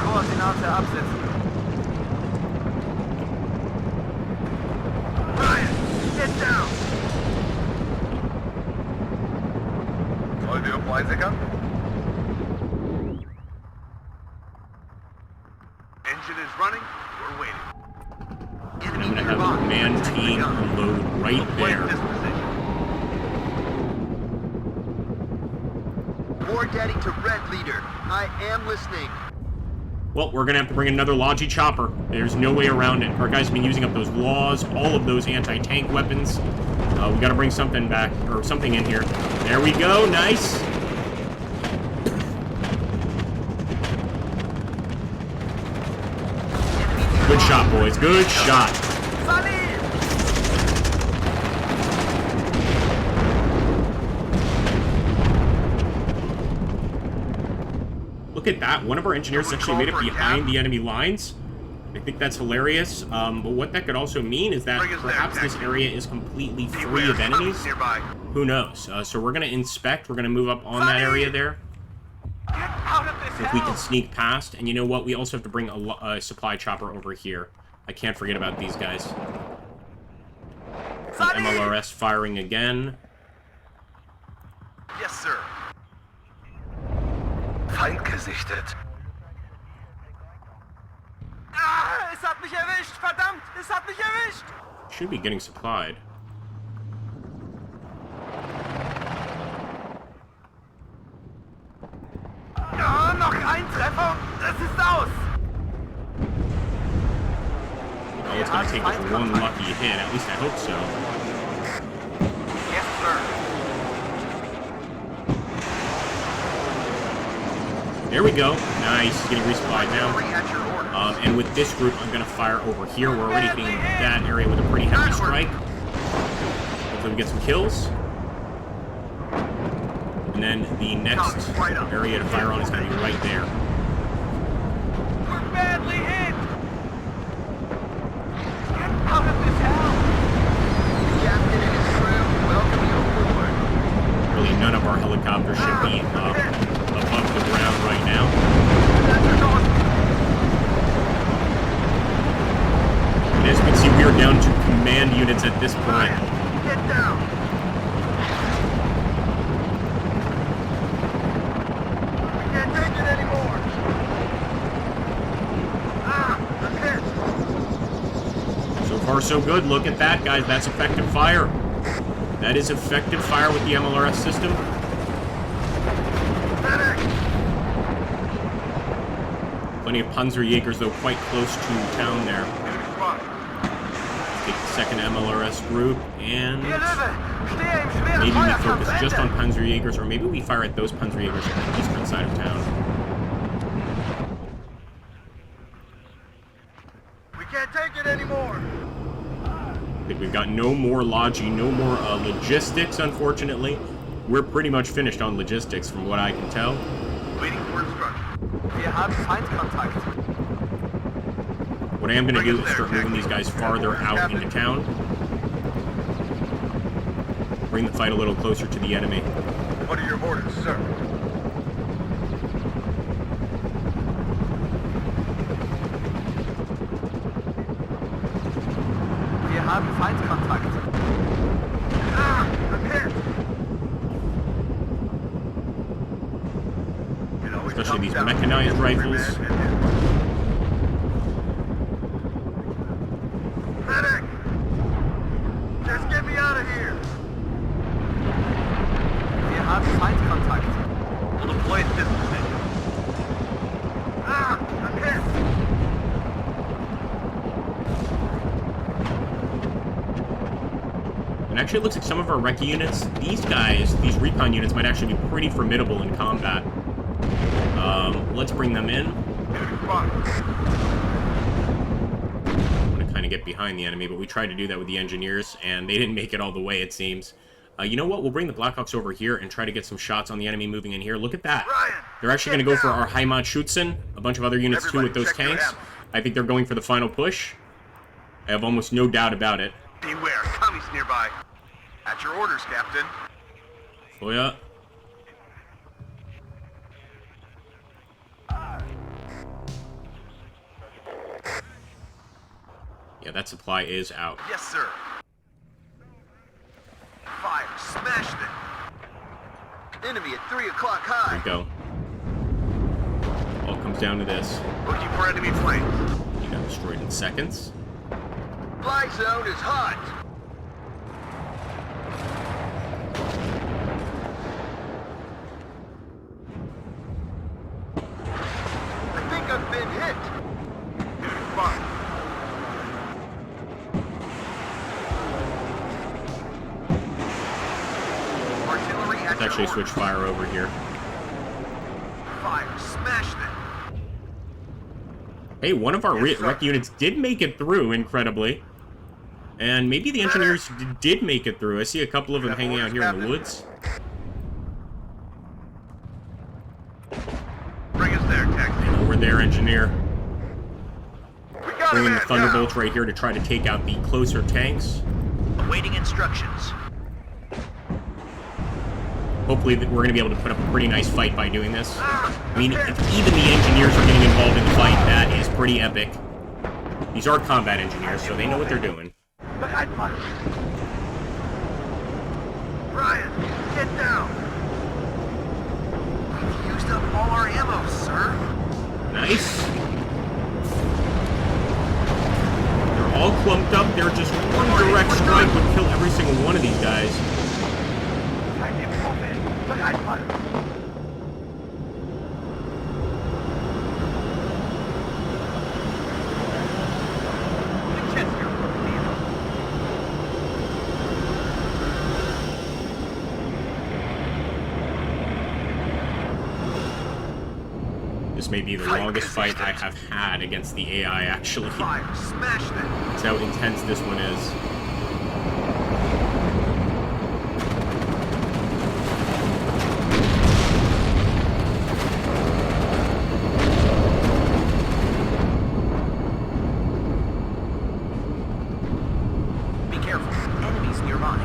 Ryan, get down! Soll wir Fleißiger? Engine is running. We're waiting. And I'm going to have a command team unload right Deploy at there. this position. War Daddy to Red Leader. I am listening. Well, we're going to have to bring another Logi chopper. There's no way around it. Our guys have been using up those laws, all of those anti-tank weapons. We got to bring something back, or something in here. There we go. Nice. Good shot, boys. Good shot. Look at that. One of our engineers actually made it behind the enemy lines. I think that's hilarious. But what that could also mean is that perhaps this area is completely free of enemies. Nearby. Who knows? So we're going to inspect. We're going to move up on that area there. Get out of this If we can sneak past. And you know what? We also have to bring a supply chopper over here. I can't forget about these guys. The MLRS firing again. Yes, sir. Feind gesichtet. Ah, es hat mich erwischt! Verdammt, es hat mich erwischt! Should be getting supplied. lucky hit. At least I hope so. Yes, sir. There we go. Nice. Getting resupplied now. Artillery at your orders. And with this group, I'm going to fire over here. We're already hitting that area with a pretty heavy strike. Hopefully we get some kills. And then the next area to fire on is going to be right there. We're badly hit! Get out of this house! The captain and his crew welcome you aboard. Really, none of our helicopters should be above the ground right now. That's awesome! And as you can see, we are down to command units at this point. Get down! We can't take it anymore! I'm hit! So far, so good. Look at that, guys. That's effective fire. That is effective fire with the MLRS system. Medic! Plenty of Panzerjägers, though, quite close to town there. Enemy spot. Take the second MLRS group, and Hier Löwe! Stehe im schweren maybe we Feuerkampf focus zu just on Ende! Panzerjägers, or maybe we fire at those Panzerjägers on the eastern side of town. We can't take it anymore! I think we've got no more Logi, no more logistics, unfortunately. We're pretty much finished on logistics, from what I can tell. Waiting for instruction. Wir haben Feindkontakt. What I am going to do is start moving these guys farther out into town. Bring the fight a little closer to the enemy. What are your orders, sir? Wir haben Feindkontakt. I'm hit! Especially these mechanized rifles. Medic! Just get me out of here! Wir haben Feindkontakt. We'll deploy at this position. I'm hit! And actually, it looks like some of our recce units, these guys, these recon units, might actually be pretty formidable in combat. Let's bring them in. Enemy spotted. I'm going to kind of get behind the enemy, but we tried to do that with the engineers, and they didn't make it all the way, it seems. You know what? We'll bring the Blackhawks over here and try to get some shots on the enemy moving in here. Look at that. Ryan, They're actually going to go for our Heimatschützen, a bunch of other units too with those Everybody check your tanks. ammo. I think they're going for the final push. I have almost no doubt about it. beware, commies nearby. At your orders, Captain. Oh yeah. Yeah, that supply is out. Yes, sir. Fire, smashed it. Enemy at 3 o'clock There high. we go. All comes down to this. Looking for enemy flames. You got destroyed in seconds. Fly zone is hot. I think I've been hit. Enemy spotted. Artillery at Let's your actually orders. switch fire over here. Fire, smashed it. Hey, one of our Yes, sir. rec units did make it through, incredibly. And maybe the engineers did make it through. I see a couple of them Got hanging out orders, here in the Captain? woods. Bring us there, Tech. And over there, engineer. We got Bringing him the Thunderbolts right here to try to take out the closer tanks. Waiting instructions. Hopefully we're going to be able to put up a pretty nice fight by doing this. I mean, if even the engineers are getting involved in the fight, that is pretty epic. These are combat engineers, so they know what they're doing. Ryan, get down. We've used up all our ammo, sir. Nice. They're all clumped up. They're just one direct strike would kill every single one of these guys. This may be the longest fight I have had against the AI, actually. Fire, smash them. That's how intense this one is. Be careful. Enemies nearby.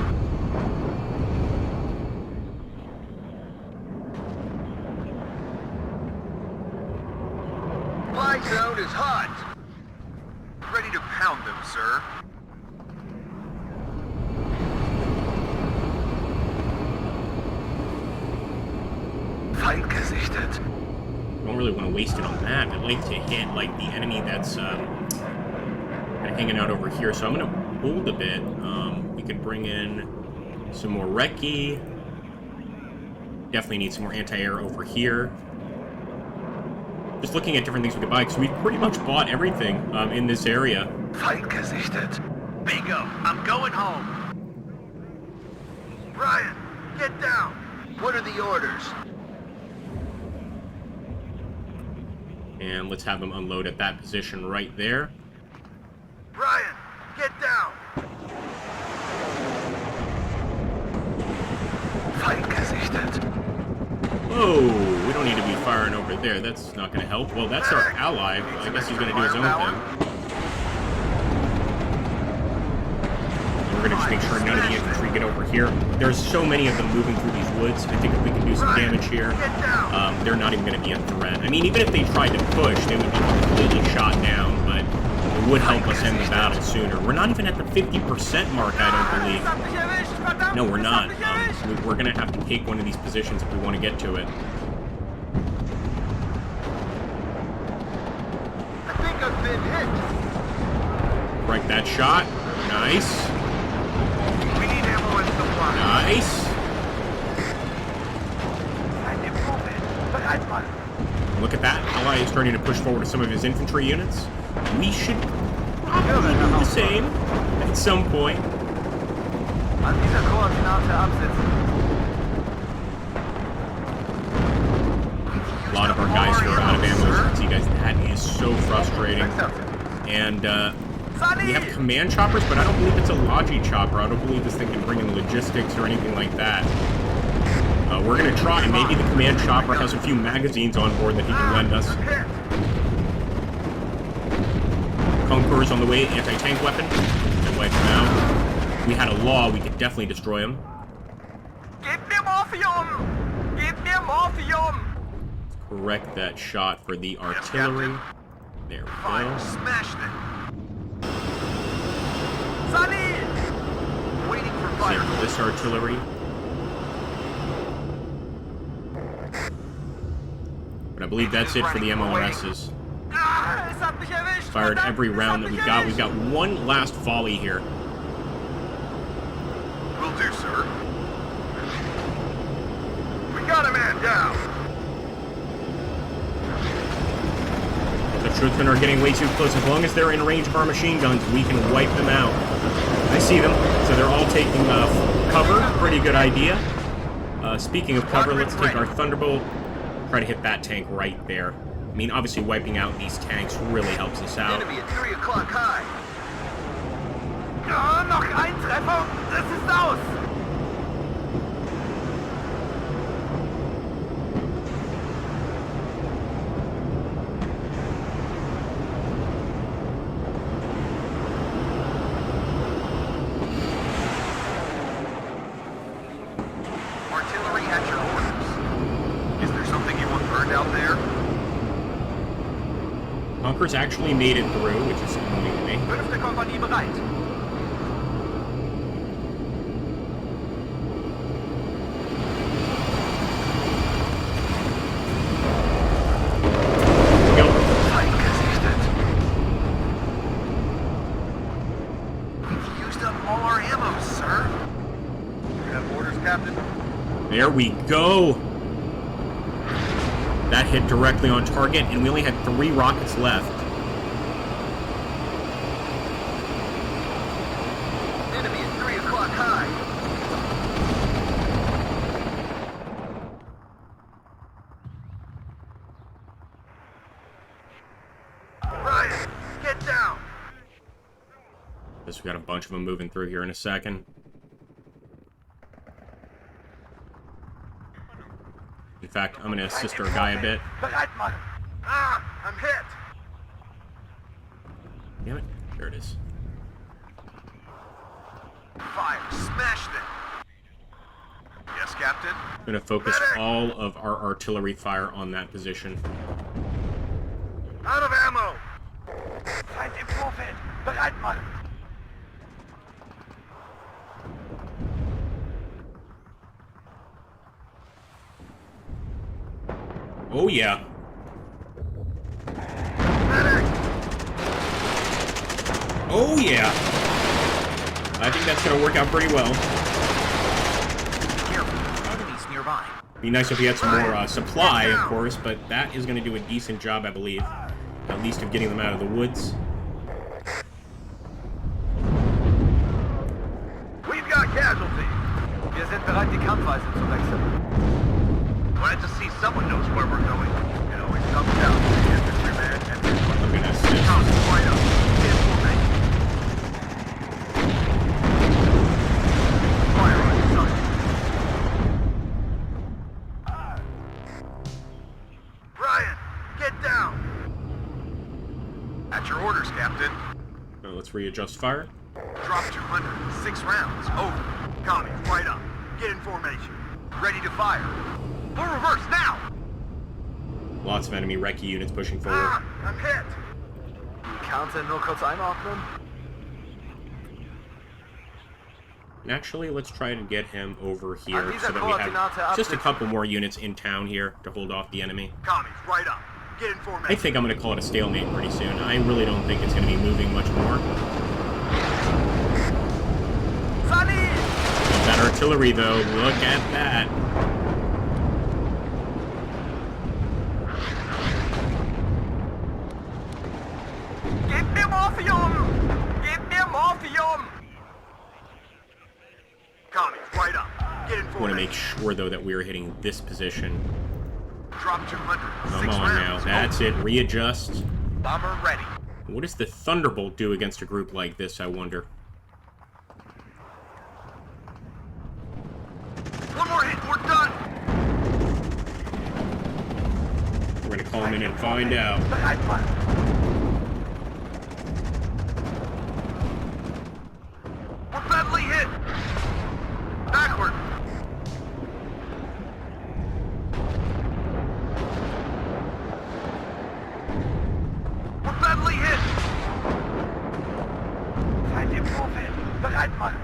Fly zone is hot. Ready to pound them, sir. Feind gesichtet. I don't really want to waste it on that. I'd like to hit, like, the enemy that's kind of hanging out over here. So I'm going to hold a bit. We could bring in some more recce. Definitely need some more anti-air over here. Just looking at different things we could buy, because we've pretty much bought everything in this area. Feind gesichtet. Bingo. I'm going home. Ryan, get down. What are the orders? And let's have them unload at that position right there. Ryan, get down. Feind gesichtet. Whoa, we don't need to be firing over there. That's not going to help. Well, that's our ally. I guess he's going to do his own thing. We're going to just make sure none of the infantry get over here. There's so many of them moving through these woods. I think if we can do some damage here, they're not even going to be a threat. I mean, even if they tried to push, they would be completely shot down, but it would help us end the battle sooner. We're not even at the 50% mark, I don't believe. No, we're not. We're going to have to take one of these positions if we want to get to it. I think I've been hit. Break that shot. Nice. We need ammo and supplies. Nice. Look at that. Ally is starting to push forward some of his infantry units. We should probably do the same at some point. An dieser Koordinate absetzen. A lot of our guys here are out of ammo. See, guys, that is so frustrating. And we have command choppers, but I don't believe it's a Logi chopper. I don't believe this thing can bring in logistics or anything like that. We're going to try. Maybe the command chopper has a few magazines on board that he can lend us. Conqueror's on the way. Anti-tank weapon. And wipe him out. If we had a law, we could definitely destroy him. Gib mir Morphium! Gib mir Morphium! Correct that shot for the artillery. There we Fire, go. smash them. Sunny! Waiting for Same fire. for this artillery. But I believe that's it for the MLRSs. Ah, es hat mich erwischt! Fired verdammt, every es round hat that mich we've got. erwischt. We've got one last volley here. Will do, sir. We got a man down. The troops are getting way too close. As long as they're in range of our machine guns, we can wipe them out. I see them. So they're all taking cover. Pretty good idea. Speaking of cover, let's take our Thunderbolt. Try to hit that tank right there. I mean, obviously wiping out these tanks really helps us out. Enemy at 3 o'clock high. Ja, noch ein Treffer. Das ist aus. Artillery at your orders. Is there something you want burned out there? Conqueror's actually made it through, which is annoying to me. 5. Kompanie bereit. Go. Feind gesichtet. We've used up all our ammo, sir. You have orders, Captain? There we go. That hit directly on target, and we only had 3 rockets left. Enemy at 3 o'clock high. we got a bunch of them moving through here in a second. In fact, I'm going to assist our guy a bit. I'm hit. Damn it. There it is. Fire. Smashed it. Yes, Captain. I'm going to focus all of our artillery fire on that position. Out of ammo. Feind im Vorfeld. Bereit machen. Oh, yeah. Oh, yeah. I think that's going to work out pretty well. Enemies nearby. Be nice if we had some more supply, of course, but that is going to do a decent job, I believe. At least of getting them out of the woods. We've got casualties. Wir sind bereit, die Kampfweise zu wechseln. Glad to see someone knows where we're going. It always comes down to the infantryman and his I'm going to assist. right up. In formation. Fire on sight. Brian, get down. At your orders, Captain. Now let's readjust fire. Drop 200. 6 rounds. Over. Commies, right up. Get in formation. Ready to fire. Full reverse now. Lots of enemy recce units pushing forward. I'm hit. Die Kante nur kurz einordnen. And actually, let's try to get him over here so that we have just a couple more units in town here to hold off the enemy. Commies, right up. Get in formation. I think I'm going to call it a stalemate pretty soon. I really don't think it's going to be moving much more. That artillery, though, look at that. Gib mir Morphium! Gib mir Morphium! Commies, right up. Get in I want to formation. make sure, though, that we're hitting this position. Drop 200. Come 6 on now. rounds. That's it. Readjust. Bomber ready. What does the Thunderbolt do against a group like this, I wonder? One more hit, we're done. We're going to call him in and find out. We're badly hit. Backward. We're badly hit. Feind im Vorfeld. Bereit machen.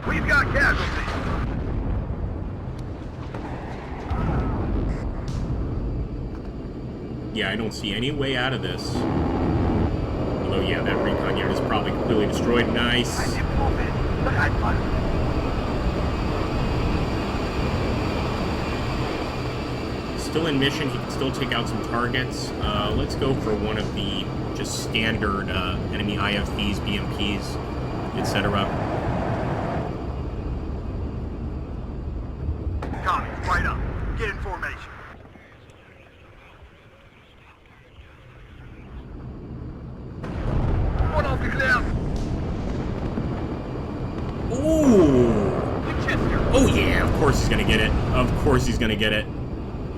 We've got casualties. Yeah, I don't see any way out of this. Although, yeah, that recon unit is probably completely destroyed. Nice. Feind im Vorfeld. Bereit machen. Still in mission. He can still take out some targets. Let's go for one of the just standard enemy IFVs, BMPs, etc. Commies, right up. Get in formation. One aufgeklärt. Ooh! Winchester. Oh yeah, of course he's gonna get it. Of course he's gonna get it.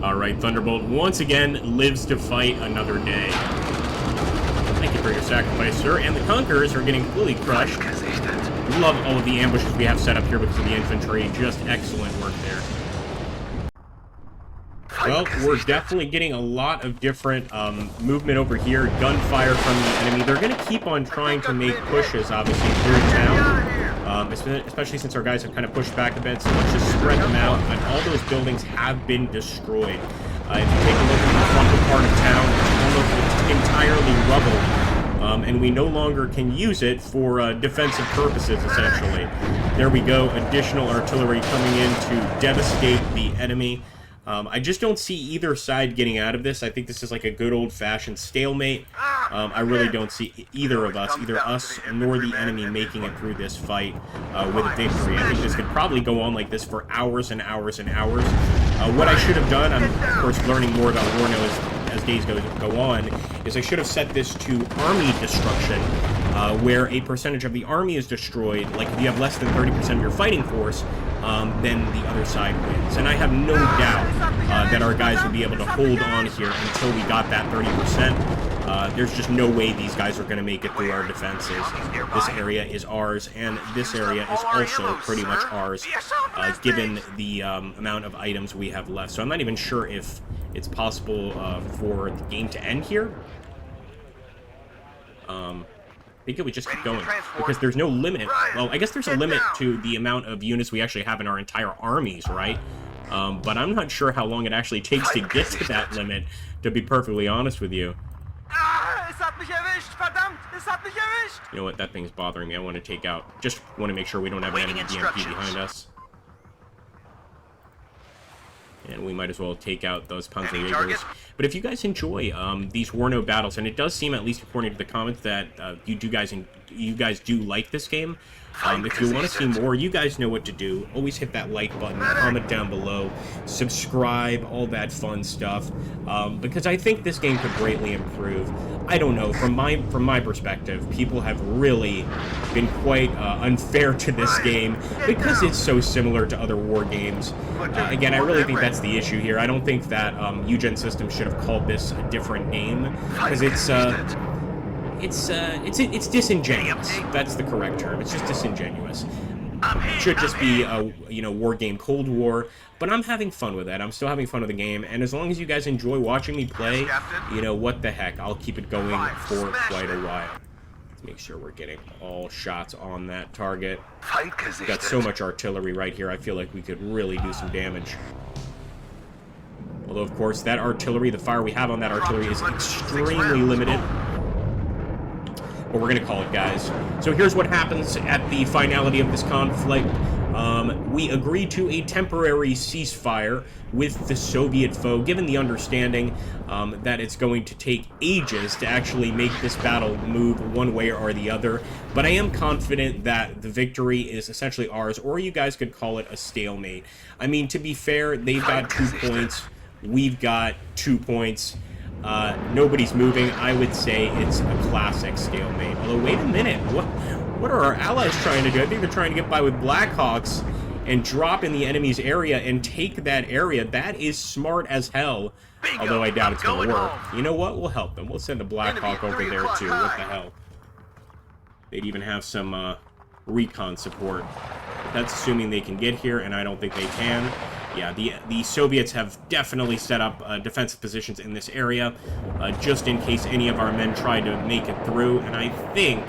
Alright, Thunderbolt once again lives to fight another day. Thank you for your sacrifice, sir. And the Conquerors are getting completely crushed. We love all of the ambushes we have set up here because of the infantry. Just excellent work there. Well, we're definitely getting a lot of different movement over here. Gunfire from the enemy. They're going to keep on trying to make pushes, obviously, through town. Especially since our guys have kind of pushed back a bit. So let's just spread them out. And all those buildings have been destroyed. If you take a look at the frontal part of town, it's almost entirely rubble. And we no longer can use it for defensive purposes, essentially. There we go. Additional artillery coming in to devastate the enemy. I just don't see either side getting out of this. I think this is like a good old-fashioned stalemate. I really don't see either of us, either us nor the enemy, making it through this fight with a victory. I think this could probably go on like this for hours and hours and hours. What I should have done, I'm of course learning more about Warno as days go on, is I should have set this to army destruction, where a percentage of the army is destroyed. Like, if you have less than 30% of your fighting force, then the other side wins. And I have no doubt that our guys would be able to hold on here until we got that 30%. There's just no way these guys are going to make it through our defenses. This area is ours, and this area is also pretty much ours, given the amount of items we have left. So I'm not even sure if it's possible for the game to end here. I think it would just keep going, because there's no limit. Well, I guess there's a limit to the amount of units we actually have in our entire armies, right? But I'm not sure how long it actually takes to get to that limit, to be perfectly honest with you. You know what, that thing's bothering me. I want to take out, just want to make sure we don't have an enemy DMP behind us. And we might as well take out those Panzerjägers. But if you guys enjoy these Warno battles, and it does seem, at least according to the comments, that you guys do like this game. If you want to see more, you guys know what to do. Always hit that like button, comment down below, subscribe, all that fun stuff. Because I think this game could greatly improve. I don't know, from my perspective, people have really been quite unfair to this game because it's so similar to other war games. Again, I really think that's the issue here. I don't think that Eugen Systems should have called this a different name, because it's disingenuous. That's the correct term. It's just disingenuous. It should just be a, war game Cold War, but I'm having fun with that. I'm still having fun with the game, and as long as you guys enjoy watching me play, what the heck, I'll keep it going for quite a while. Let's make sure we're getting all shots on that target. We've got so much artillery right here, I feel like we could really do some damage. Although, of course, that artillery, the fire we have on that artillery is extremely limited. But we're going to call it, guys. So here's what happens at the finality of this conflict. We agree to a temporary ceasefire with the Soviet foe, given the understanding that it's going to take ages to actually make this battle move one way or the other. But I am confident that the victory is essentially ours, or you guys could call it a stalemate. I mean, to be fair, they've got 2 points. We've got 2 points. Nobody's moving. I would say it's a classic stalemate. Although, wait a minute. What are our allies trying to do? I think they're trying to get by with Blackhawks and drop in the enemy's area and take that area. That is smart as hell. Although I doubt it's going to work. You know what? We'll help them. We'll send a Blackhawk over there, too. What the hell? They'd even have some recon support. That's assuming they can get here, and I don't think they can. Yeah, the Soviets have definitely set up defensive positions in this area, just in case any of our men try to make it through, and I think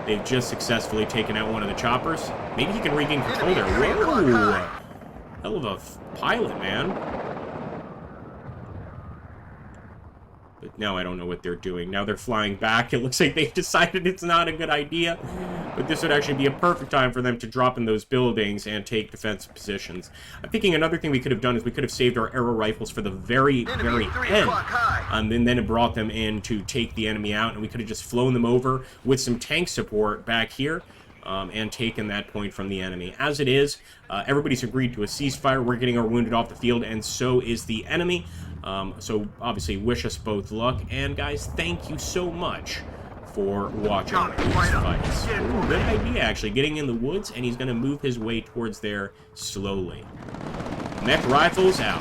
they've just successfully taken out one of the choppers. Maybe he can regain control there. Whoa! Hell of a pilot, man. But now I don't know what they're doing. Now they're flying back. It looks like they've decided it's not a good idea. But this would actually be a perfect time for them to drop in those buildings and take defensive positions. I'm thinking another thing we could have done is we could have saved our arrow rifles for the very end. And then it brought them in to take the enemy out. And we could have just flown them over with some tank support back here. And taken that point from the enemy. As it is, everybody's agreed to a ceasefire. We're getting our wounded off the field, and so is the enemy. So obviously, wish us both luck. And guys, thank you so much for watching these fights. Ooh, good idea, actually, getting in the woods, and he's going to move his way towards there slowly. Mech rifles out.